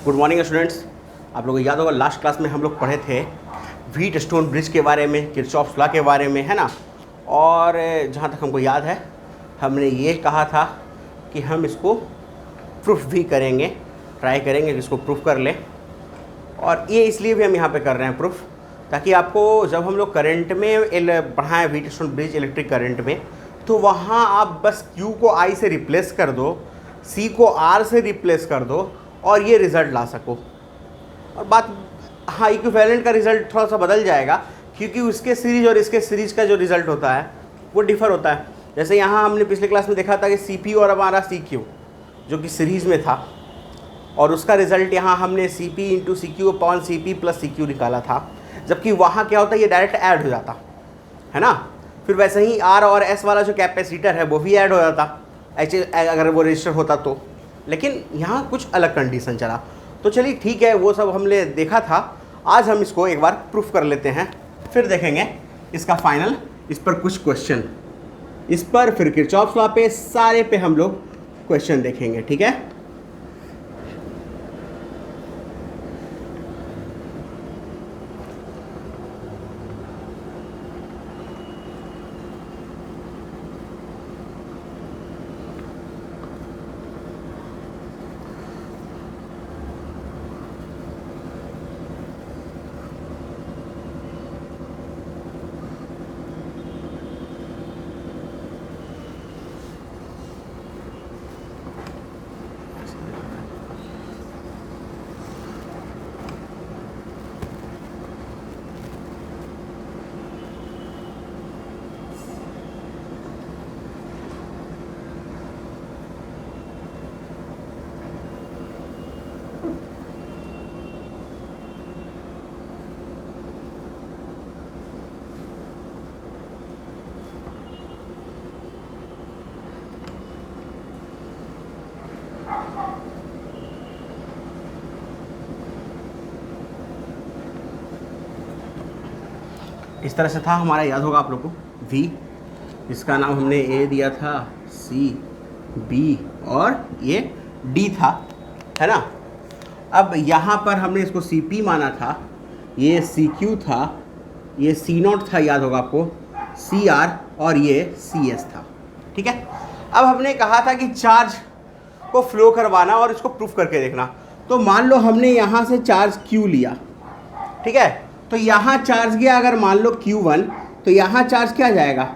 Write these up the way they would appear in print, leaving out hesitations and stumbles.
Good morning students. आप लोगों को याद होगा लास्ट क्लास में हम लोग पढ़े थे व्हीटस्टोन ब्रिज के बारे में, किरचॉफ्स लॉ के बारे में, है ना। और जहाँ तक हमको याद है हमने ये कहा था कि हम इसको प्रूफ भी करेंगे, ट्राई करेंगे कि इसको प्रूफ कर लें। और ये इसलिए भी हम यहाँ पे कर रहे हैं प्रूफ, ताकि आपको जब हम लोग करंट में पढ़ाएँ व्हीटस्टोन ब्रिज इलेक्ट्रिक करंट में, तो वहाँ आप बस Q को I से रिप्लेस कर दो, C को R से रिप्लेस कर दो और ये रिज़ल्ट ला सको। और बात हाँ, इक्विवेलेंट का रिज़ल्ट थोड़ा सा बदल जाएगा, क्योंकि उसके सीरीज और इसके सीरीज का जो रिज़ल्ट होता है वो डिफ़र होता है। जैसे यहाँ हमने पिछले क्लास में देखा था कि CP और हमारा CQ जो कि सीरीज़ में था, और उसका रिज़ल्ट यहाँ हमने CP into CQ upon CP plus CQ निकाला था, जबकि वहाँ क्या होता है, ये डायरेक्ट ऐड हो जाता है ना। फिर वैसे ही R और S वाला जो कैपेसिटर है वो भी ऐड हो जाता ऐसे अगर वो रजिस्टर होता तो, लेकिन यहाँ कुछ अलग कंडीशन चला। तो चलिए ठीक है, वो सब हमने देखा था। आज हम इसको एक बार प्रूफ कर लेते हैं, फिर देखेंगे इसका फाइनल, इस पर कुछ क्वेश्चन, इस पर फिर किरचॉफ्स लॉ पे, सारे पे हम लोग क्वेश्चन देखेंगे। ठीक है, इस तरह से था हमारा, याद होगा आप लोग को V, इसका नाम हमने A दिया था, C, B और ये D था, है ना। अब यहाँ पर हमने इसको CP माना था, ये CQ था, ये C0 था, याद होगा आपको, CR और ये CS था। ठीक है, अब हमने कहा था कि चार्ज को फ्लो करवाना और इसको प्रूफ करके देखना। तो मान लो हमने यहाँ से चार्ज Q लिया, ठीक है, तो यहाँ चार्ज गया अगर मान लो Q1, तो यहाँ चार्ज क्या जाएगा,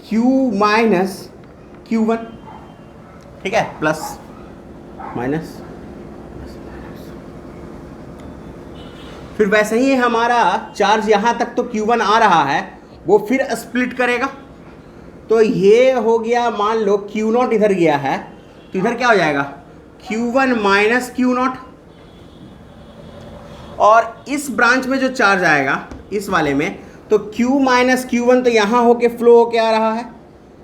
Q माइनस Q1, ठीक है, प्लस माइनस। फिर वैसे ही हमारा चार्ज यहाँ तक तो Q1 आ रहा है, वो फिर स्प्लिट करेगा, तो ये हो गया, मान लो Q0 इधर गया है, तो इधर क्या हो जाएगा, Q1 माइनस Q0। और इस ब्रांच में जो चार्ज आएगा इस वाले में, तो Q माइनस Q1 तो यहाँ होके फ्लो होके आ रहा है,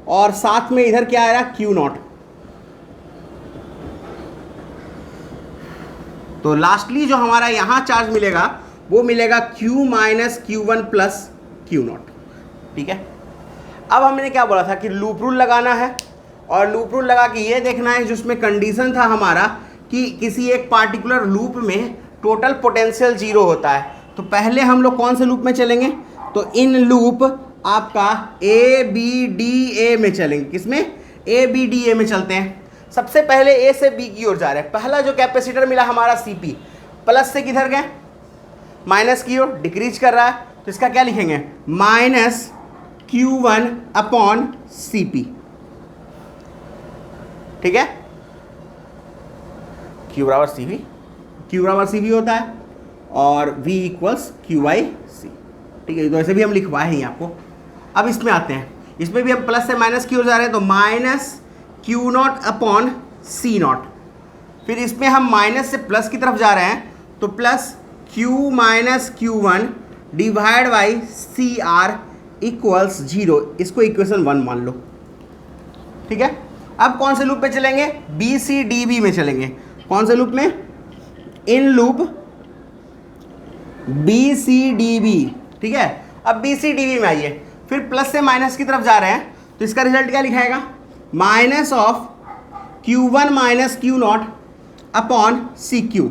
और साथ में इधर क्या आ रहा है, Q0। तो लास्टली जो हमारा यहाँ चार्ज मिलेगा वो मिलेगा Q minus Q1 plus Q0। ठीक है, अब हमने क्या बोला था कि लूप रूल लगाना है, और लूप रूल लगा के ये देखना है, जिसमें कंडीशन था हमारा कि किसी एक पार्टिकुलर लूप में टोटल पोटेंशियल 0 होता है। तो पहले हम लोग कौन से लूप में चलेंगे, तो इन लूप आपका ABDA में चलेंगे। किसमें, ABDA में चलते हैं। सबसे पहले A से B की ओर जा रहे हैं। पहला जो कैपेसिटर मिला हमारा CP, प्लस से किधर गए, माइनस की ओर डिक्रीज कर रहा है, तो इसका क्या लिखेंगे, माइनस Q1 अपॉन CP। ठीक है, Q बराबर CV होता है, और V इक्वल्स QI/C। ठीक है, तो ऐसे भी हम लिखवाए हैं आपको। अब इसमें आते हैं, इसमें भी हम प्लस से माइनस की ओर जा रहे हैं, तो माइनस Q0 अपॉन C0। फिर इसमें हम माइनस से प्लस की तरफ जा रहे हैं, तो plus Q minus Q1 divide by CR equals 0। इसको इक्वेशन 1 मान लो। ठीक है, अब कौन से लूप में चलेंगे, BCDB में चलेंगे। कौन से लूप में, इन लूप BCDB। ठीक है, अब BCDB में आइए, फिर प्लस से माइनस की तरफ जा रहे हैं, तो इसका रिजल्ट क्या लिखाएगा, minus of Q1 minus Q0 upon CQ।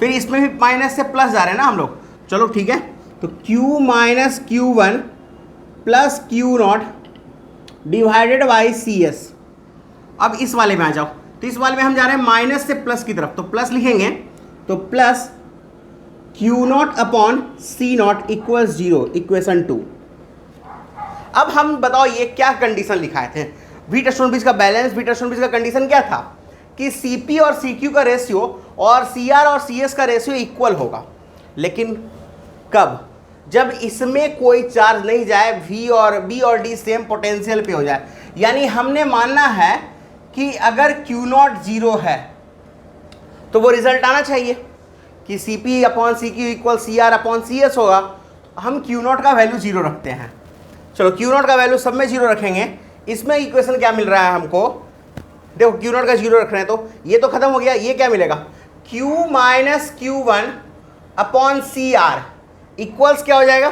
फिर इसमें भी माइनस से प्लस जा रहे हैं ना हम लोग, चलो ठीक है। तो Q minus Q1 plus Q0 divided by CS। अब इस वाले में आ जाओ, तो इस वाले में हम जा रहे हैं माइनस से प्लस की तरफ, तो प्लस लिखेंगे, तो plus Q0 upon C0 equals 0, equation 2। अब हम बताओ ये क्या कंडीशन लिखाए थे, हीट स्टोन ब्रिज का बैलेंस, हीट स्टोन ब्रिज का कंडीशन क्या था कि CP और CQ का रेशियो और CR और CS का रेशियो इक्वल होगा। लेकिन कब? जब इसमें कोई चार्ज नहीं जाए, V और B और D सेम पोटेंशियल पे हो जाए। यानी हमने मानना है कि अगर Q0 0 है तो वो रिजल्ट आना चाहिए कि CP upon CQ equal CR upon CS होगा। हम Q0 का वैल्यू 0 रखते हैं। चलो Q0 का वैल्यू सब में 0 रखेंगे। इसमें इक्वेशन क्या मिल रहा है हमको, देखो Q0 का 0 रख रहे हैं तो ये तो खत्म हो गया। ये क्या मिलेगा, Q minus Q1 upon CR equals क्या हो जाएगा,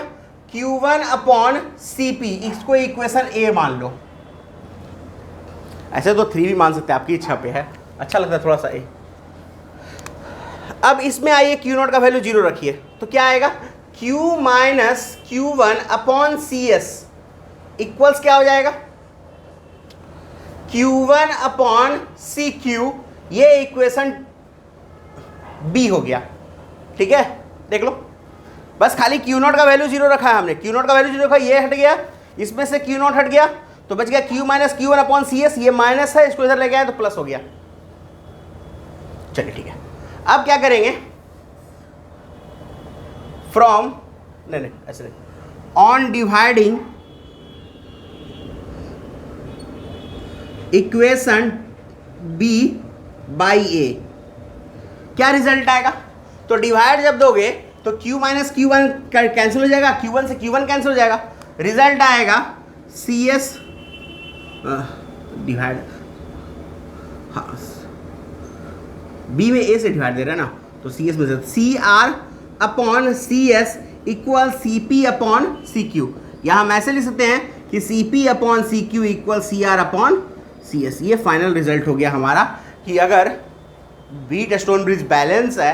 Q1 अपॉन CP। इसको इक्वेशन A मान लो। ऐसे तो 3 भी मान सकते हैं, आपकी इच्छा पे है, अच्छा लगता है थोड़ा सा A। अब इसमें आइए Q0 का वैल्यू 0 रखिए, तो क्या आएगा, Q minus Q1 upon CS equals क्या हो जाएगा, Q1 अपॉन CQ। ये इक्वेशन B हो गया। ठीक है, देख लो, बस खाली Q0 का वैल्यू 0 रखा है हमने। Q0 का वैल्यू 0 रखा, ये हट गया, इसमें से Q0 हट गया, तो बच गया Q minus Q1 upon CS। ये माइनस है, इसको इधर ले गया तो प्लस हो गया। चलिए ठीक है, अब क्या करेंगे, फ्रॉम, नहीं ऐसे नहीं, on dividing equation B by A क्या रिजल्ट आएगा। तो डिवाइड जब दोगे तो Q माइनस Q1 कैंसिल हो जाएगा, Q1 से Q1 कैंसिल हो जाएगा, रिजल्ट आएगा CS डिवाइड, हाँ B में A से डिवाइड दे रहे हैं ना, तो CS में CR upon CS equal CP upon CQ। यहाँ हम ऐसे लिख सकते हैं कि CP upon CQ equal CR upon CS। ये फाइनल रिजल्ट हो गया हमारा कि अगर हीट स्टोन ब्रिज बैलेंस है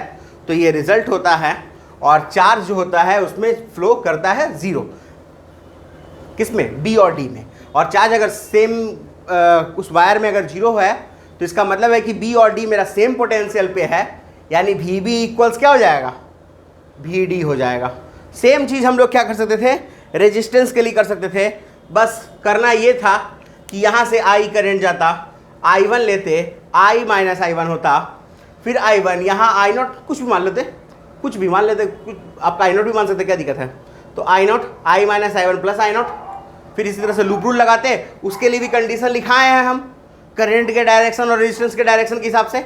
तो ये रिजल्ट होता है, और चार्ज जो होता है उसमें फ्लो करता है 0, किसमें, B और D में। और चार्ज अगर सेम उस वायर में अगर 0 है तो इसका मतलब है कि B और D मेरा सेम पोटेंशियल पे है, यानी VB इक्वल्स क्या हो जाएगा, VD हो जाएगा। सेम चीज़ हम लोग क्या कर सकते थे, रेजिस्टेंस के लिए कर सकते थे। बस करना ये था कि यहाँ से I करंट जाता, I1 लेते, I माइनस I1 होता, फिर I1 यहाँ I0 कुछ भी मान लेते, कुछ भी मान लेते, कुछ आपका I0 भी मान सकते, क्या दिक्कत है। तो I0 I minus I1 plus I0, फिर इसी तरह से लूप रूल लगाते। उसके लिए भी कंडीशन लिखाए हैं हम, करंट के डायरेक्शन और रेजिस्टेंस के डायरेक्शन के हिसाब से,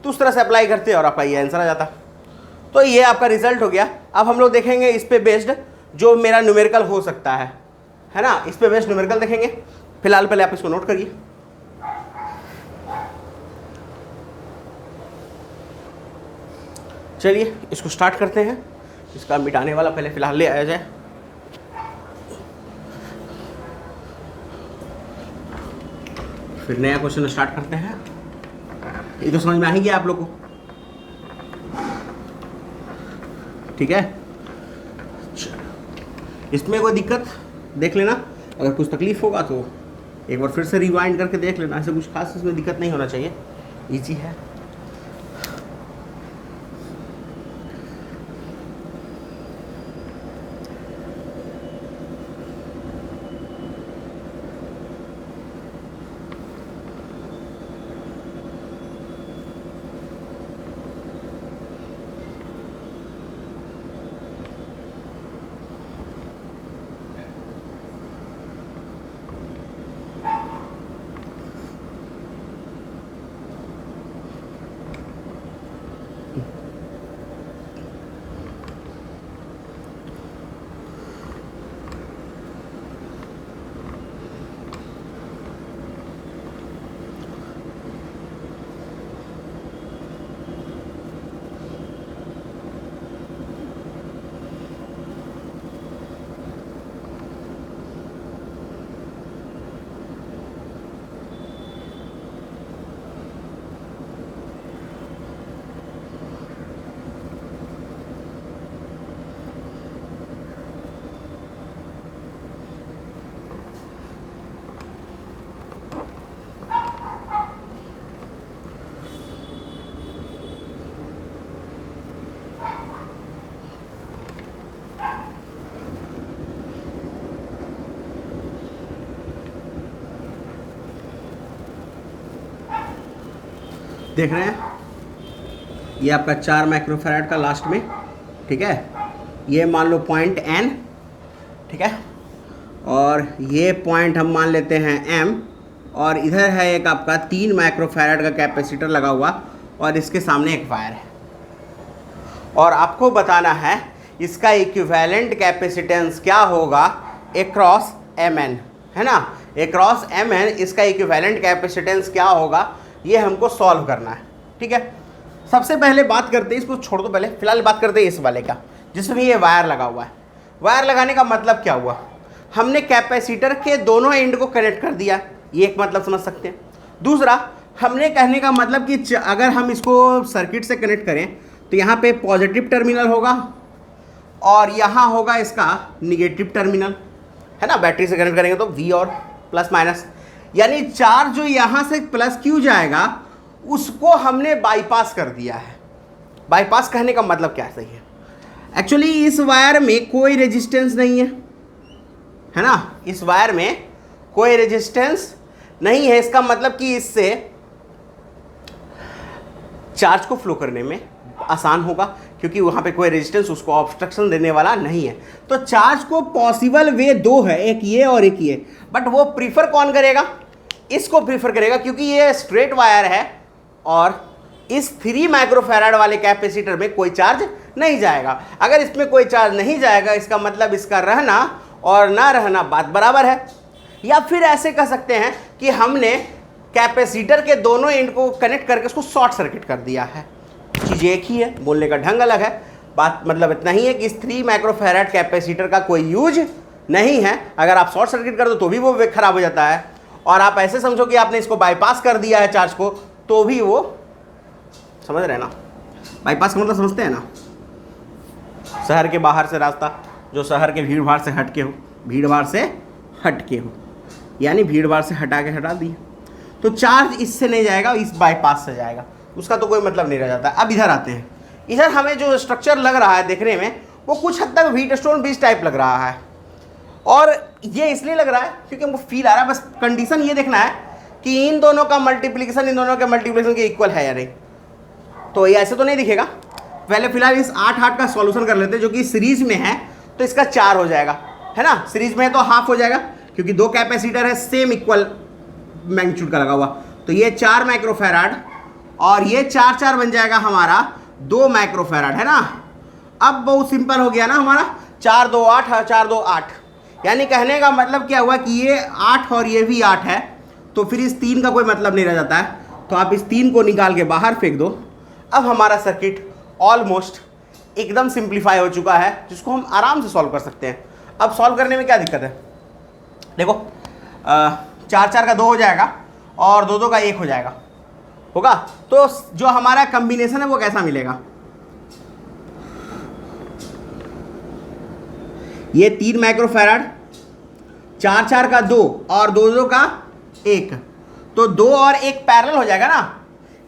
तो उस तरह से अप्लाई करते और आपका ये आंसर आ जाता। तो ये आपका रिजल्ट हो गया। अब हम लोग देखेंगे इस पे बेस्ड जो मेरा न्यूमेरिकल हो सकता है ना, इस पे बेस्ड न्यूमेरिकल देखेंगे। फिलहाल पहले आप इसको नोट करिए। चलिए इसको स्टार्ट करते हैं। इसका मिटाने वाला पहले फिलहाल ले आया जाए। फिर नया क्वेश्चन स्टार्ट करते हैं। ये तो समझ में आ ही गया आप लोग को, ठीक है। इसमें कोई दिक्कत देख लेना, अगर कुछ तकलीफ होगा तो एक बार फिर से रिवाइंड करके देख लेना। ऐसे कुछ खास इसमें दिक्कत नहीं होना चाहिए, इजी है। देख रहे हैं, ये आपका 4 माइक्रोफैराड का लास्ट में, ठीक है। ये मान लो पॉइंट N, ठीक है, और ये पॉइंट हम मान लेते हैं M, और इधर है एक आपका 3 माइक्रोफैराड का कैपेसिटर लगा हुआ, और इसके सामने एक वायर है। और आपको बताना है इसका इक्विवेलेंट कैपेसिटेंस क्या होगा एक्रॉस Mn, है ना। एक्रॉस Mn इसका इक्विवेलेंट कैपेसिटेंस क्या होगा, ये हमको सॉल्व करना है, ठीक है। सबसे पहले बात करते हैं, इसको छोड़ दो, पहले फिलहाल बात करते हैं इस वाले का, जिसमें ये वायर लगा हुआ है। वायर लगाने का मतलब क्या हुआ, हमने कैपेसिटर के दोनों एंड को कनेक्ट कर दिया, ये एक मतलब समझ सकते हैं। दूसरा, हमने कहने का मतलब कि अगर हम इसको सर्किट से कनेक्ट करें तो यहाँ पे पॉजिटिव टर्मिनल होगा और यहाँ होगा इसका निगेटिव टर्मिनल, है ना। बैटरी से कनेक्ट करेंगे तो V और प्लस माइनस, यानी चार्ज जो यहाँ से प्लस Q जाएगा उसको हमने बाईपास कर दिया है। बाईपास कहने का मतलब क्या सही है, एक्चुअली इस वायर में कोई रेजिस्टेंस नहीं है ना। इस वायर में कोई रेजिस्टेंस नहीं है, इसका मतलब कि इससे चार्ज को फ्लो करने में आसान होगा, क्योंकि वहाँ पे कोई रेजिस्टेंस उसको ऑब्स्ट्रक्शन देने वाला नहीं है। तो चार्ज को पॉसिबल वे दो है, एक ये और एक ये, बट वो प्रीफर कौन करेगा, इसको प्रीफर करेगा, क्योंकि ये स्ट्रेट वायर है और इस 3 माइक्रोफैराड वाले कैपेसिटर में कोई चार्ज नहीं जाएगा। अगर इसमें कोई चार्ज नहीं जाएगा, इसका मतलब इसका रहना और ना रहना बात बराबर है। या फिर ऐसे कह सकते हैं कि हमने कैपेसिटर के दोनों एंड को कनेक्ट करके उसको शॉर्ट सर्किट कर दिया है। चीज़ एक ही है, बोलने का ढंग अलग है। बात मतलब इतना ही है कि इस 3 माइक्रोफैराड कैपेसिटर का कोई यूज नहीं है। अगर आप शॉर्ट सर्किट कर दो तो भी वो खराब हो जाता है, और आप ऐसे समझो कि आपने इसको बाईपास कर दिया है चार्ज को, तो भी वो, समझ रहे हैं ना, बाईपास का मतलब समझते हैं ना। शहर के बाहर से रास्ता जो शहर के भीड़ भाड़ से हटके हो, भीड़ भाड़ से हटके हो, यानी भीड़ भाड़ से हटा दिए, तो चार्ज इससे नहीं जाएगा, इस बाईपास से जाएगा, उसका तो कोई मतलब नहीं रह जाता। अब इधर आते हैं, इधर हमें जो स्ट्रक्चर लग रहा है देखने में वो कुछ हद तक व्हीटस्टोन ब्रिज टाइप लग रहा है, और ये इसलिए लग रहा है क्योंकि हमको फील आ रहा है। बस कंडीशन ये देखना है कि इन दोनों का मल्टीप्लिकेशन इन दोनों के मल्टीप्लिकेशन के इक्वल है या नहीं। तो ये ऐसे तो नहीं दिखेगा। पहले फिलहाल इस 8 का सॉल्यूशन कर लेते हैं, जो कि सीरीज में है तो इसका 4 हो जाएगा, है ना। सीरीज में है तो हाफ हो जाएगा, क्योंकि 2 कैपेसिटर है सेम इक्वल मैग्नीट्यूड का लगा हुआ। तो ये 4 माइक्रोफैराड और ये 4 बन जाएगा हमारा 2 माइक्रोफैराड, है ना। अब बहुत सिंपल हो गया ना हमारा, 4 2 8 4 2 8, यानी कहने का मतलब क्या हुआ कि ये 8 और ये भी 8 है, तो फिर इस 3 का कोई मतलब नहीं रह जाता है। तो आप इस 3 को निकाल के बाहर फेंक दो। अब हमारा सर्किट ऑलमोस्ट एकदम सिंप्लीफाई हो चुका है, जिसको हम आराम से सॉल्व कर सकते हैं। अब सॉल्व करने में क्या दिक्कत है, देखो 4 4 का 2 हो जाएगा और 2 2 का 1 हो जाएगा, होगा। तो जो हमारा कॉम्बिनेशन है वो कैसा मिलेगा, ये 3 माइक्रोफैराड, 4 4 का 2 और 2 2 का 1, तो 2 और 1 पैरेलल हो जाएगा ना।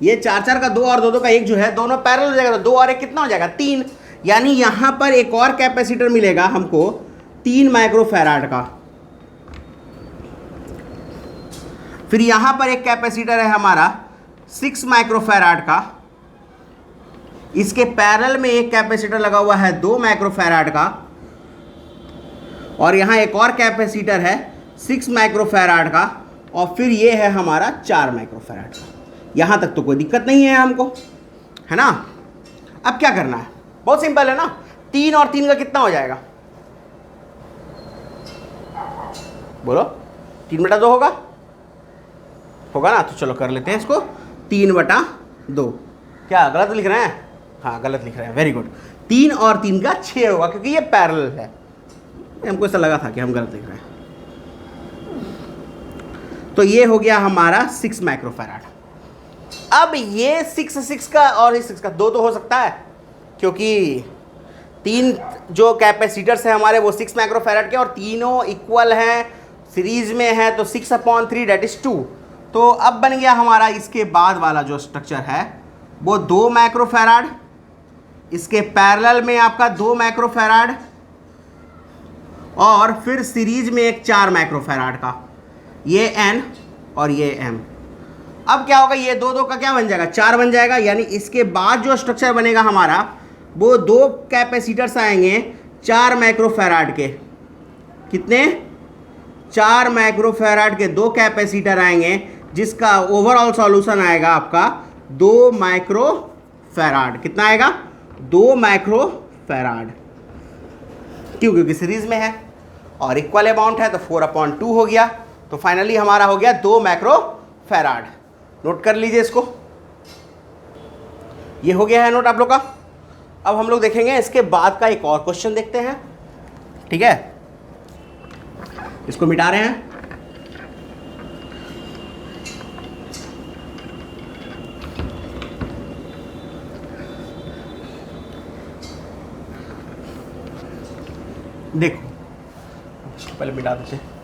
ये 4 4 का 2 और 2 2 का 1 जो है दोनों पैरेलल हो जाएगा, तो 2 और 1 कितना हो जाएगा 3, यानी यहां पर एक और कैपेसिटर मिलेगा हमको 3 माइक्रोफैराड का। फिर यहां पर एक कैपेसिटर है हमारा 6 माइक्रोफैराड का, इसके पैरेलल में एक कैपेसिटर लगा हुआ है 2 माइक्रोफैराड का, और यहाँ एक और कैपेसिटर है 6 माइक्रोफैराड का, और फिर ये है हमारा 4 माइक्रोफैराड का। यहाँ तक तो कोई दिक्कत नहीं है हमको, है ना। अब क्या करना है, बहुत सिंपल है ना। 3 और 3 का कितना हो जाएगा, बोलो 3/2 होगा ना। तो चलो कर लेते हैं इसको 3/2। क्या गलत लिख रहे हैं, हाँ गलत लिख रहे हैं, वेरी गुड। 3 और 3 का 6 होगा, क्योंकि ये पैरेलल है। हमको ऐसा लगा था कि हम गलत लिख रहे हैं। तो ये हो गया हमारा 6 माइक्रोफैराड। अब ये 6 का और इस 6 का 2 तो हो सकता है, क्योंकि 3 जो कैपेसिटर्स हैं हमारे वो 6 माइक्रोफैराड के, और तीनों इक्वल हैं, सीरीज में है, तो 6/3 दैट इज 2। तो अब बन गया हमारा इसके बाद वाला जो स्ट्रक्चर है वो 2 माइक्रोफैराड, इसके पैरेलल में आपका 2 माइक्रोफैराड, और फिर सीरीज में एक 4 माइक्रोफैराड का, ये N और ये M। अब क्या होगा, ये दो दो का क्या बन जाएगा, 4 बन जाएगा। यानी इसके बाद जो स्ट्रक्चर बनेगा हमारा, वो 2 कैपेसिटर्स आएंगे 4 माइक्रोफैराड के। कितने? 4 माइक्रोफैराड के 2 कैपेसिटर आएंगे, जिसका ओवरऑल सॉल्यूशन आएगा आपका 2 माइक्रोफैराड। कितना आएगा? 2 माइक्रोफैराड। क्यों? क्योंकि सीरीज में है और इक्वल अमाउंट है, तो 4/2 हो गया। तो फाइनली हमारा हो गया 2 माइक्रोफैराड। नोट कर लीजिए इसको, ये हो गया है नोट आप लोग का। अब हम लोग देखेंगे इसके बाद का एक और क्वेश्चन देखते हैं। ठीक है, इसको मिटा रहे हैं। देखो, इसको पहले मिटा देते हैं।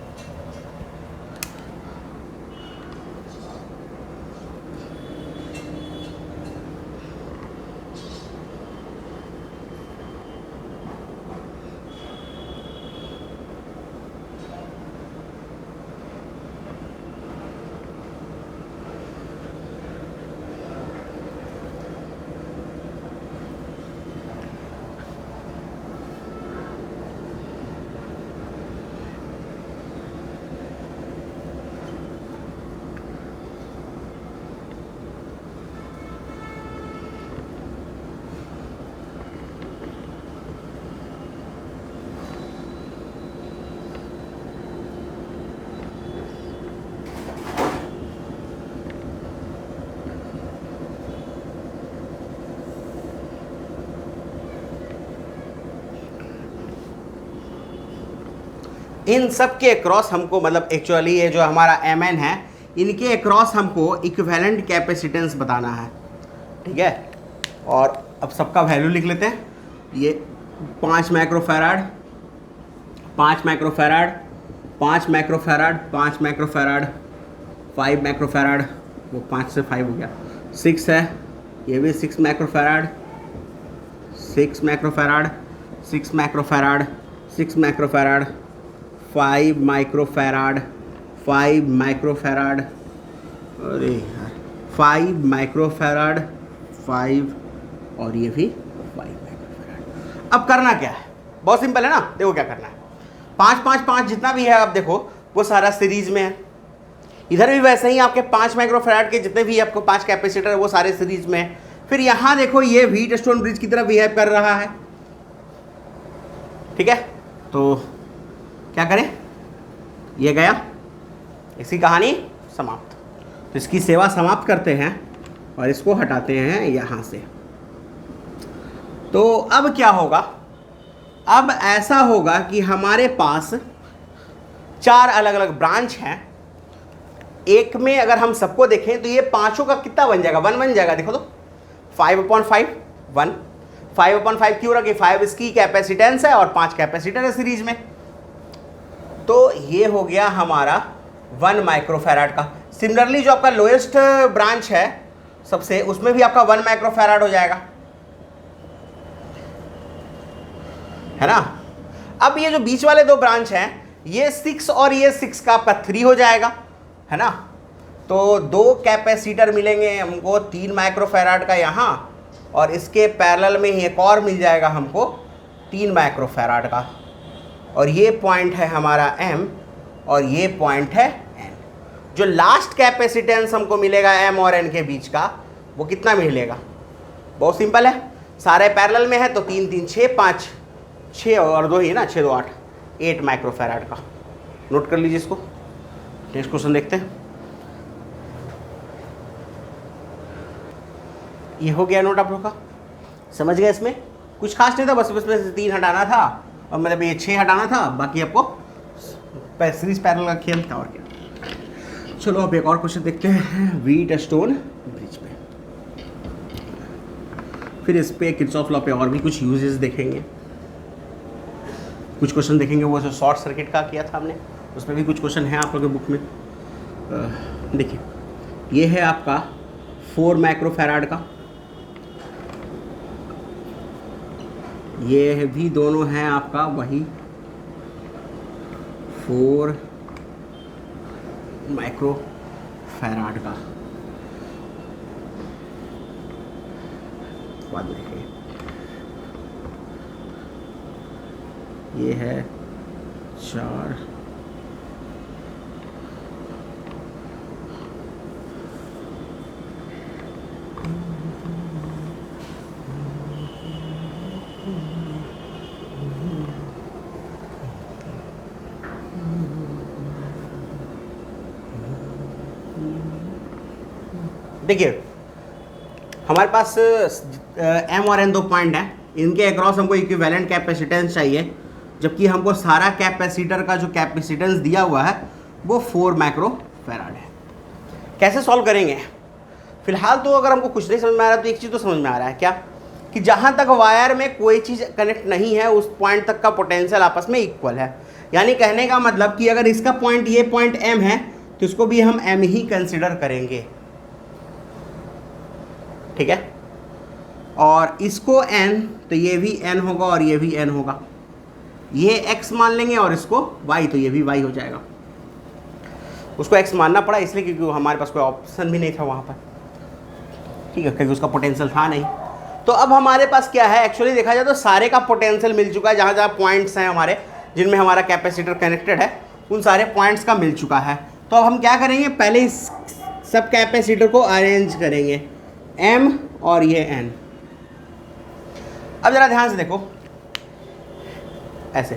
इन सब के अक्रॉस हमको, मतलब एक्चुअली ये जो हमारा Mn है, इनके अक्रॉस हमको इक्विवेलेंट कैपेसिटेंस बताना है। ठीक है, और अब सबका वैल्यू लिख लेते हैं। ये 5 microfarad, 5 microfarad, 5 microfarad, 5 microfarad, 5 microfarad, वो 5 से 5 हो गया, 6 है, ये भी 6 microfarad, 6 microfarad, 6 microfarad, 6 microfarad, 5 microfarad, 5 microfarad, अरे यार 5 माइक्रोफैराड, 5, और ये भी 5 माइक्रोफैराड। अब करना क्या है, बहुत सिंपल है ना। देखो क्या करना है, 5 5 5 जितना भी है आप देखो वो सारा सीरीज में है। इधर भी वैसे ही आपके 5 माइक्रोफैराड के जितने भी आपको 5 कैपेसिटर है वो सारे सीरीज में है। फिर यहाँ देखो ये व्हीटस्टोन ब्रिज की तरह बिहेव कर रहा है। ठीक है, तो क्या करें, ये गया, इसकी कहानी समाप्त। तो इसकी सेवा समाप्त करते हैं और इसको हटाते हैं यहाँ से। तो अब क्या होगा, अब ऐसा होगा कि हमारे पास 4 अलग अलग ब्रांच हैं। एक में अगर हम सबको देखें तो ये पांचों का कितना बन जाएगा, 1 बन जाएगा। देखो तो 5/5 1, 5/5 क्यों रखे, 5 इसकी कैपेसिटेंस है और 5 कैपेसिटर है सीरीज में। तो ये हो गया हमारा 1 माइक्रोफैराड का। सिमिलरली जो आपका लोएस्ट ब्रांच है सबसे, उसमें भी आपका 1 माइक्रोफैराड हो जाएगा, है ना। अब ये जो बीच वाले 2 ब्रांच हैं, ये 6 और ये 6 का आपका 3 हो जाएगा, है ना। तो 2 कैपेसिटर मिलेंगे हमको 3 माइक्रोफैराड का यहाँ, और इसके पैरेलल में ही एक और मिल जाएगा हमको 3 माइक्रोफैराड का। और ये पॉइंट है हमारा M और ये पॉइंट है N। जो लास्ट कैपेसिटेंस हमको मिलेगा M और N के बीच का, वो कितना मिलेगा, बहुत सिंपल है, सारे पैरेलल में है तो 3 3 6 5, 6 और 2 ही ना, 6 2 8, 8 माइक्रोफैराड का। नोट कर लीजिए इसको। नेक्स्ट क्वेश्चन देखते हैं। ये हो गया नोट आप लोग का, समझ गए। इसमें कुछ खास नहीं था, बस इसमें से 3 हटाना था और मतलब ये 6 हटाना था, बाकी आपको सीरीज पैरेलल का खेल था और क्या। चलो अब एक और क्वेश्चन देखते हैं व्हीटस्टोन ब्रिज पे। फिर इस पे किर्चॉफ लॉ पे और भी कुछ यूजेस देखेंगे, कुछ क्वेश्चन देखेंगे। वो जो शॉर्ट सर्किट का किया था हमने, उसमें भी कुछ क्वेश्चन हैं आप लोगों के बुक में। देखिए ये है आपका 4 माइक्रोफैराड का, ये भी दोनों हैं आपका वही 4 माइक्रोफैराड का। बाद में देखेंगे। ये है 4, देखिए हमारे पास एम और एन दो पॉइंट हैं, इनके अक्रॉस हमको इक्विवेलेंट कैपेसिटेंस चाहिए, जबकि हमको सारा कैपेसिटर का जो कैपेसिटेंस दिया हुआ है वो 4 माइक्रो फैराड है। कैसे सॉल्व करेंगे? फिलहाल तो अगर हमको कुछ नहीं समझ में आ रहा तो एक चीज़ तो समझ में आ रहा है, क्या कि जहाँ तक वायर में कोई चीज़ कनेक्ट नहीं है उस पॉइंट तक का पोटेंशियल आपस में इक्वल है। यानी कहने का मतलब कि अगर इसका पॉइंट ये पॉइंट एम है तो इसको भी हम एम ही कंसिडर करेंगे, ठीक है। और इसको n तो ये भी n होगा और ये भी n होगा, ये x मान लेंगे और इसको y तो ये भी y हो जाएगा। उसको x मानना पड़ा इसलिए क्योंकि हमारे पास कोई ऑप्शन भी नहीं था वहाँ पर, ठीक है, क्योंकि उसका पोटेंशियल था नहीं। तो अब हमारे पास क्या है, एक्चुअली देखा जाए तो सारे का पोटेंशियल मिल चुका है, जहाँ जहाँ पॉइंट्स हैं हमारे जिनमें हमारा कैपेसिटर कनेक्टेड है उन सारे पॉइंट्स का मिल चुका है। तो अब हम क्या करेंगे, पहले इस सब कैपेसिटर को अरेंज करेंगे, m और ये n। अब जरा ध्यान से देखो, ऐसे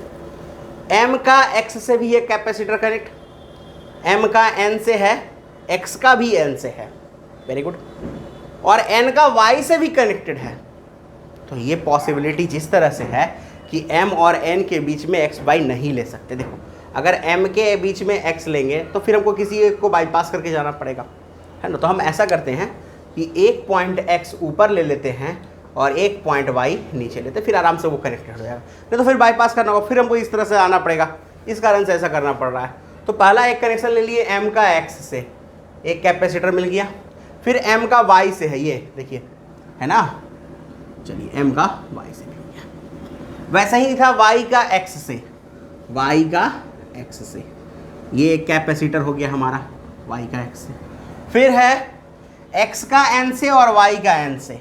m का x से भी ये कैपेसिटर कनेक्ट, m का n से है, x का भी n से है, वेरी गुड, और n का y से भी कनेक्टेड है। तो ये पॉसिबिलिटी जिस तरह से है कि m और n के बीच में x y नहीं ले सकते। देखो अगर m के बीच में x लेंगे तो फिर हमको किसी एक को बाईपास करके जाना पड़ेगा, है ना। तो हम ऐसा करते हैं कि एक पॉइंट x ऊपर ले लेते हैं और एक पॉइंट y नीचे लेते हैं, फिर आराम से वो कनेक्टेड हो जाएगा। नहीं तो फिर बाईपास करना होगा, फिर हमको इस तरह से आना पड़ेगा, इस कारण से ऐसा करना पड़ रहा है। तो पहला एक कनेक्शन ले लिए m का x से, एक कैपेसिटर मिल गया, फिर m का y से है, ये देखिए है ना, चलिए m का y से मिल गया। वैसा ही था y का x से, y का x से, ये एक कैपेसिटर हो गया हमारा y का x से, फिर है x का n से और y का n से,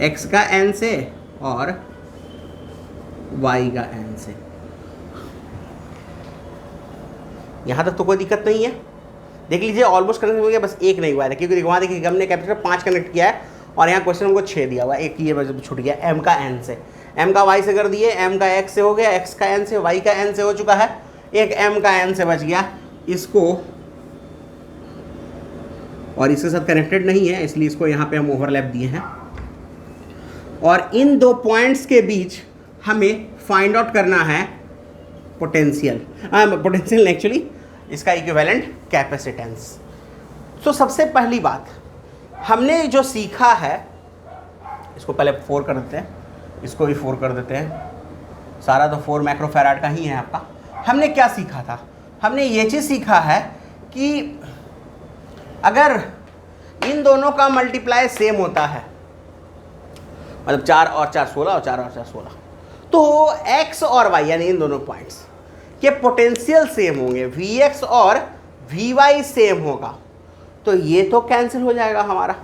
x का n से और y का n से। यहाँ तक तो कोई दिक्कत नहीं है, देख लीजिए ऑलमोस्ट कनेक्ट हो गया, बस एक नहीं हुआ है क्योंकि वहाँ देखिए हमने कैपेसिटर 5 कनेक्ट किया है और यहाँ क्वेश्चन हमको 6 दिया हुआ है, एक ये बस छूट गया, m का n से, m का y से कर दिए, m का x से हो गया, x का n से, y का n से हो चुका है, एक m का n से बच गया, इसको और इसके साथ कनेक्टेड नहीं है इसलिए इसको यहाँ पे हम ओवरलैप दिए हैं। और इन दो पॉइंट्स के बीच हमें फाइंड आउट करना है पोटेंशियल, पोटेंशियल एक्चुअली इसका इक्विवेलेंट कैपेसिटेंस। तो सबसे पहली बात हमने जो सीखा है, इसको पहले 4 कर देते हैं, इसको भी 4 कर देते हैं, सारा तो 4 माइक्रोफैराड का ही है आपका। हमने क्या सीखा था, हमने ये चीज़ सीखा है कि अगर इन दोनों का मल्टीप्लाई सेम होता है, मतलब 4 और 4 16 और 4 और 4 16, तो x और y यानी इन दोनों पॉइंट्स के पोटेंशियल सेम होंगे, vx और vy सेम होगा, तो ये तो कैंसिल हो जाएगा हमारा,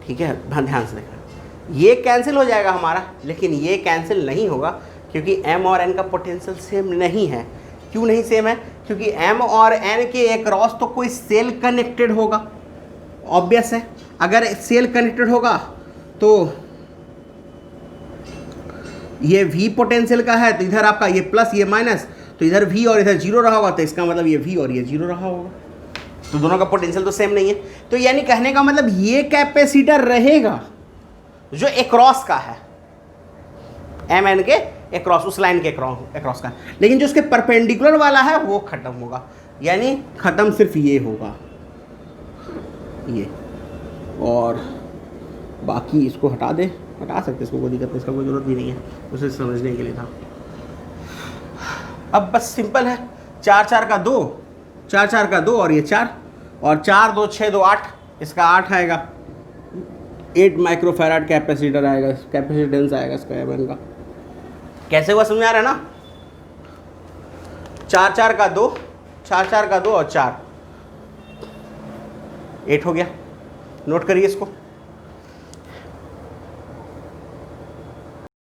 ठीक है, ध्यान से देखना, ये कैंसिल हो जाएगा हमारा, लेकिन ये कैंसिल नहीं होगा क्योंकि m और n का पोटेंशियल सेम नहीं है। क्यों नहीं सेम है? क्योंकि m और n के अक्रॉस तो कोई सेल कनेक्टेड होगा, ऑब्वियस है। अगर सेल कनेक्टेड होगा तो ये v पोटेंशियल का है, तो इधर आपका ये प्लस ये माइनस, तो इधर v और इधर 0 रहा होगा, तो इसका मतलब ये v और ये 0 रहा होगा, तो दोनों का पोटेंशियल तो सेम नहीं है। तो यानी कहने का मतलब ये कैपेसिटर रहेगा जो अक्रॉस का है, एम एन के अक्रॉस, उस लाइन के अक्रॉस का, लेकिन जो उसके परपेंडिकुलर वाला है वो खत्म होगा, यानी खत्म सिर्फ ये होगा, ये, और बाकी इसको हटा दे, हटा सकते इसको, कोई दिक्कत नहीं, इसका कोई ज़रूरत भी नहीं है, उसे समझने के लिए था। अब बस सिंपल है, 4 4 का 2, 4 4 का 2 और ये 4, और 4 2 6 2 8, इसका 8 आएगा, 8 माइक्रोफैराड कैपेसिटर आएगा, कैपेसिटेंस आएगा इसका एम का। कैसे हुआ समझ आ रहा है ना? 4 4 का 2, 4 4 का 2 और 4, 8 हो गया। नोट करिए इसको।